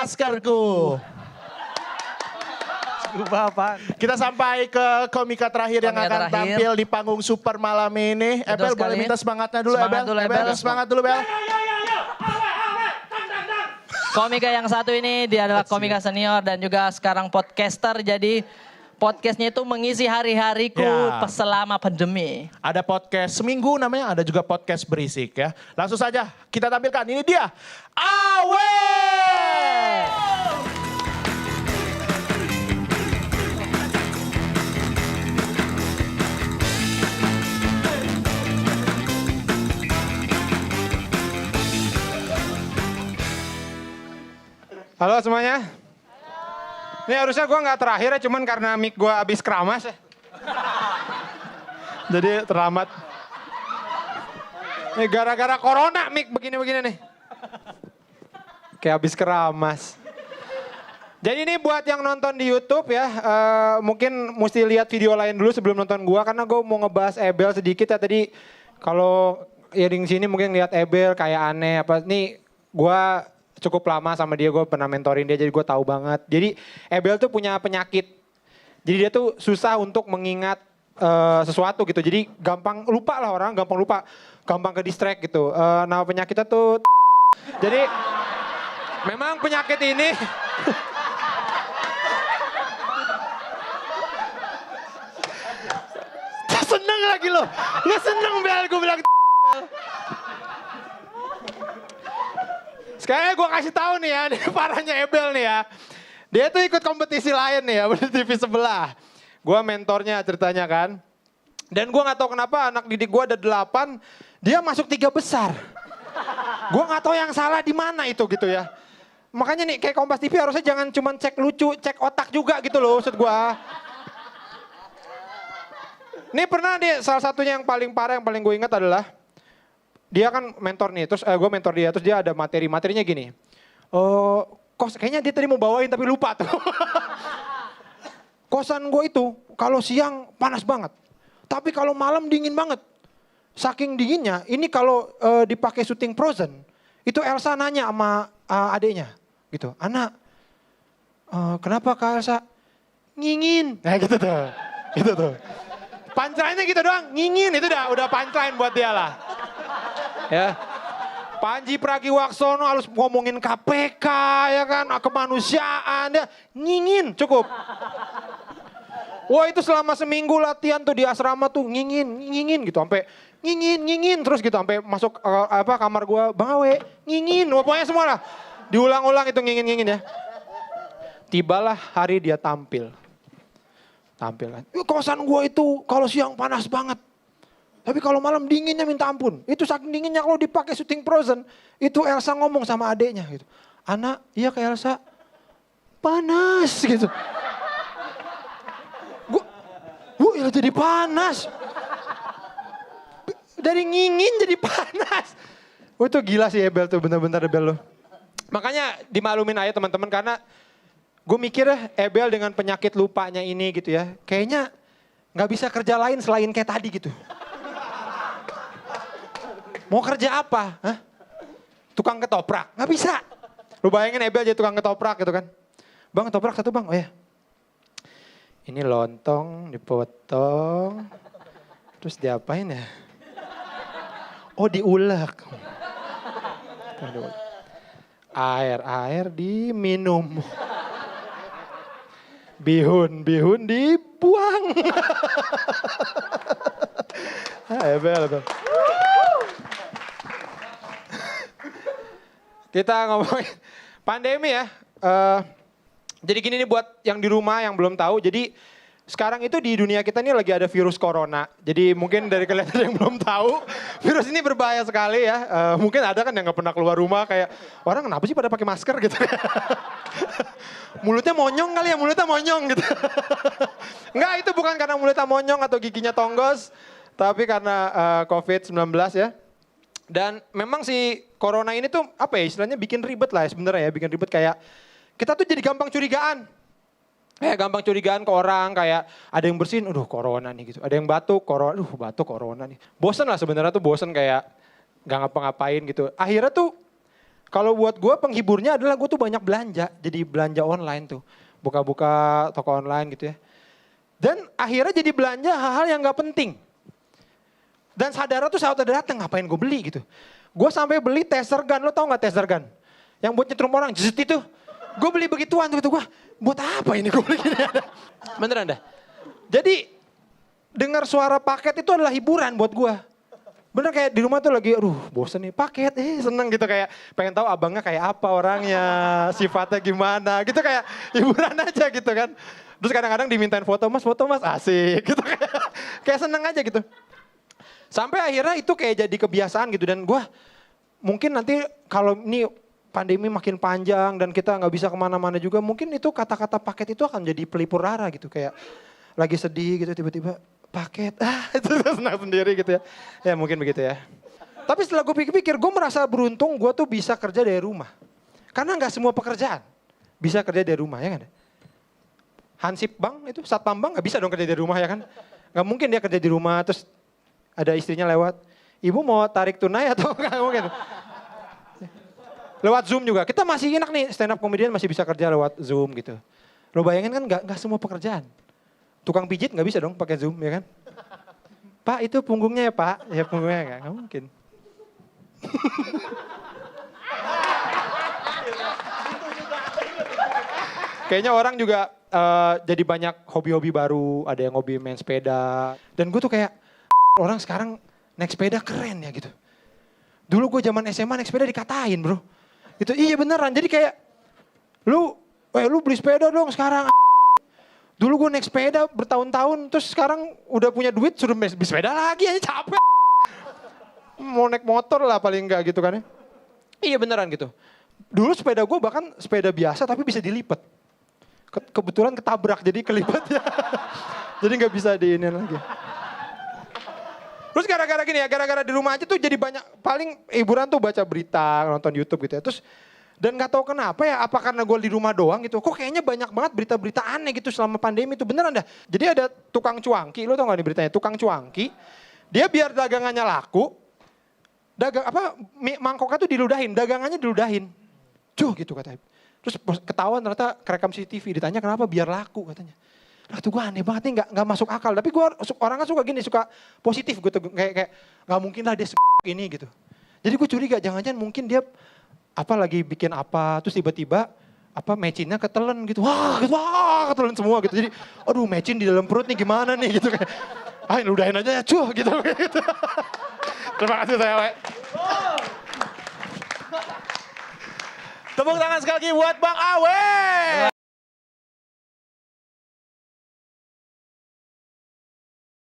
maskerku. Kita sampai ke komika terakhir yang akan tampil di panggung super malam ini. Ebel boleh minta semangatnya dulu, Ebel. Semangat dulu, Bel. Komika yang satu ini dia adalah komika senior dan juga sekarang podcaster. Jadi podcastnya itu mengisi hari-hariku selama pandemi. Ada podcast seminggu namanya, ada juga podcast berisik ya. Langsung saja kita tampilkan, ini dia Awe! Halo semuanya. Ini harusnya gue nggak terakhir ya, cuman karena mic gue abis keramas ya. Jadi terlambat. Ini gara-gara corona mic begini-begini nih. Kayak abis keramas. Jadi ini buat yang nonton di YouTube ya, mungkin mesti lihat video lain dulu sebelum nonton gue, karena gue mau ngebahas Ebel sedikit ya tadi. Kalau ya di sini mungkin lihat Ebel kayak aneh apa. Nih gue cukup lama sama dia, gue pernah mentorin dia jadi gue tahu banget. Jadi Ebel tuh punya penyakit. Jadi dia tuh susah untuk mengingat sesuatu gitu. Jadi gampang lupa lah orang, gampang lupa. Gampang ke distract gitu. Nama penyakitnya tuh jadi memang penyakit ini Seneng lagi lo seneng Bel, gue bilang Sekarang gue kasih tahu nih ya, ini parahnya Ebel nih ya. Dia tuh ikut kompetisi lain nih ya, di TV sebelah. Gue mentornya ceritanya kan. Dan gue gak tahu kenapa anak didik gue ada 8, dia masuk 3 besar. Gue gak tahu yang salah di mana itu gitu ya. Makanya nih kayak Kompas TV harusnya jangan cuma cek lucu, cek otak juga gitu loh maksud gue. Ini pernah dia, salah satunya yang paling parah, yang paling gue ingat adalah dia kan mentor nih, terus gue mentor dia, terus dia ada materinya gini. Kayaknya dia tadi mau bawain tapi lupa tuh. Kosan gue itu kalau siang panas banget, tapi kalau malam dingin banget. Saking dinginnya, ini kalau dipakai syuting Frozen, itu Elsa nanya sama adeknya gitu, anak, kenapa Kak Elsa? Ngingin. Nah gitu tuh. Punchline-nya gitu doang, ngingin itu udah punchline buat dia lah. Ya, Panji Pragiwaksono harus ngomongin KPK ya kan, kemanusiaan dia ngingin cukup. Wah itu selama seminggu latihan tuh di asrama tuh ngingin gitu sampai ngingin terus gitu sampai masuk kamar gua, Bang Awe ngingin, pokoknya semua lah diulang-ulang itu ngingin ya. Tibalah hari dia tampil kan. Kosan gua itu kalau siang panas banget. Tapi kalau malam dinginnya minta ampun. Itu saking dinginnya kalau dipakai syuting Frozen. Itu Elsa ngomong sama adeknya gitu. Anak, iya ke Elsa. Panas gitu. Ya jadi panas. Dari ngingin jadi panas. Itu gila sih Ebel tuh, bener-bener Ebel lo. Makanya dimaklumin aja teman-teman karena gue mikir Ebel dengan penyakit lupanya ini gitu ya. Kayaknya gak bisa kerja lain selain kayak tadi gitu. Mau kerja apa? Hah? Tukang ketoprak? Nggak bisa. Lu bayangin Ebel jadi tukang ketoprak gitu kan. Bang ketoprak satu bang, oh ya. Ini lontong dipotong. Terus diapain ya? Oh diulek. Air diminum. Bihun dibuang. Ebel. Kita ngomongin pandemi ya. Jadi gini nih buat yang di rumah yang belum tahu. Jadi sekarang itu di dunia kita ini lagi ada virus corona. Jadi mungkin dari kalian yang belum tahu, virus ini berbahaya sekali ya. Mungkin ada kan yang gak pernah keluar rumah kayak, orang kenapa sih pada pakai masker gitu. Mulutnya monyong kali ya, mulutnya monyong gitu. Enggak, itu bukan karena mulutnya monyong atau giginya tonggos. Tapi karena COVID-19 ya. Dan memang si corona ini tuh apa ya istilahnya bikin ribet lah ya sebenarnya ya. Bikin ribet kayak kita tuh jadi gampang curigaan. Gampang curigaan ke orang kayak ada yang bersin, aduh corona nih gitu. Ada yang batuk, corona nih. Bosen lah sebenarnya tuh bosen kayak gak ngapa-ngapain gitu. Akhirnya tuh Kalau buat gue penghiburnya adalah gue tuh banyak belanja. Jadi belanja online tuh. Buka-buka toko online gitu ya. Dan akhirnya jadi belanja hal-hal yang gak penting. Dan saudara tuh saat datang ngapain gue beli gitu. Gue sampai beli taser gun, lo tau gak taser gun? Yang buat nyetrum orang, jezet itu. Gue beli begituan tuh gue, buat apa ini gue beli gini. Beneran dah. Jadi dengar suara paket itu adalah hiburan buat gue. Bener kayak di rumah tuh lagi, aduh bosen nih paket, seneng gitu kayak pengen tahu abangnya kayak apa orangnya, sifatnya gimana gitu kayak hiburan aja gitu kan. Terus kadang-kadang dimintain foto mas asik gitu kayak seneng aja gitu. Sampai akhirnya itu kayak jadi kebiasaan gitu dan gue mungkin nanti kalau ini pandemi makin panjang dan kita nggak bisa kemana-mana juga mungkin itu kata-kata paket itu akan jadi pelipur rara gitu kayak lagi sedih gitu tiba-tiba paket, itu senang sendiri gitu ya. Ya mungkin begitu ya. Tapi setelah gue pikir-pikir, gue merasa beruntung gue tuh bisa kerja dari rumah. Karena gak semua pekerjaan bisa kerja dari rumah ya kan. Hansip Bank itu, Satpam Bank gak bisa dong kerja dari rumah ya kan. Gak mungkin dia kerja di rumah terus ada istrinya lewat. Ibu mau tarik tunai atau gak mungkin. Lewat Zoom juga, kita masih enak nih stand up comedian masih bisa kerja lewat Zoom gitu. Lo bayangin kan gak semua pekerjaan. Tukang pijit nggak bisa dong pakai Zoom ya kan? Pak itu punggungnya ya Pak, ya punggungnya nggak mungkin. Kayaknya orang juga jadi banyak hobi-hobi baru, ada yang hobi main sepeda. Dan gue tuh kayak orang sekarang naik sepeda keren ya gitu. Dulu gue zaman SMA naik sepeda dikatain bro. Itu iya beneran, jadi kayak lu beli sepeda dong sekarang. Dulu gue naik sepeda bertahun-tahun, terus sekarang udah punya duit suruh beli sepeda lagi aja capek. Mau naik motor lah paling enggak gitu kan ya. Iya beneran gitu. Dulu sepeda gue bahkan sepeda biasa tapi bisa dilipat. Kebetulan ketabrak jadi kelipat ya. Jadi gak bisa diinin lagi. Terus gara-gara gini ya, gara-gara di rumah aja tuh jadi banyak, paling hiburan tuh baca berita, nonton YouTube gitu ya. Terus dan gak tahu kenapa ya, apa karena gue di rumah doang gitu. Kok kayaknya banyak banget berita-berita aneh gitu selama pandemi itu. Beneran dah. Jadi ada tukang cuangki, lo tau gak nih beritanya? Tukang cuangki, dia biar dagangannya laku, mangkoknya tuh diludahin, dagangannya diludahin. Cuh gitu katanya. Terus ketahuan ternyata kerekam CCTV, ditanya kenapa biar laku katanya. Lah tuh gue aneh banget nih, gak masuk akal. Tapi gue orangnya suka gini, suka positif gitu. Kayak gak mungkin lah dia ini gitu. Jadi gue curiga, jangan-jangan mungkin dia lagi bikin apa, terus tiba-tiba mecinnya ketelen gitu. Wah ketelen semua gitu. Jadi aduh mecin di dalam perut nih gimana nih gitu kayak. Ludahin aja ya cuh gitu. Terima kasih saya Wek. Tepuk tangan sekali lagi buat Bang Awe.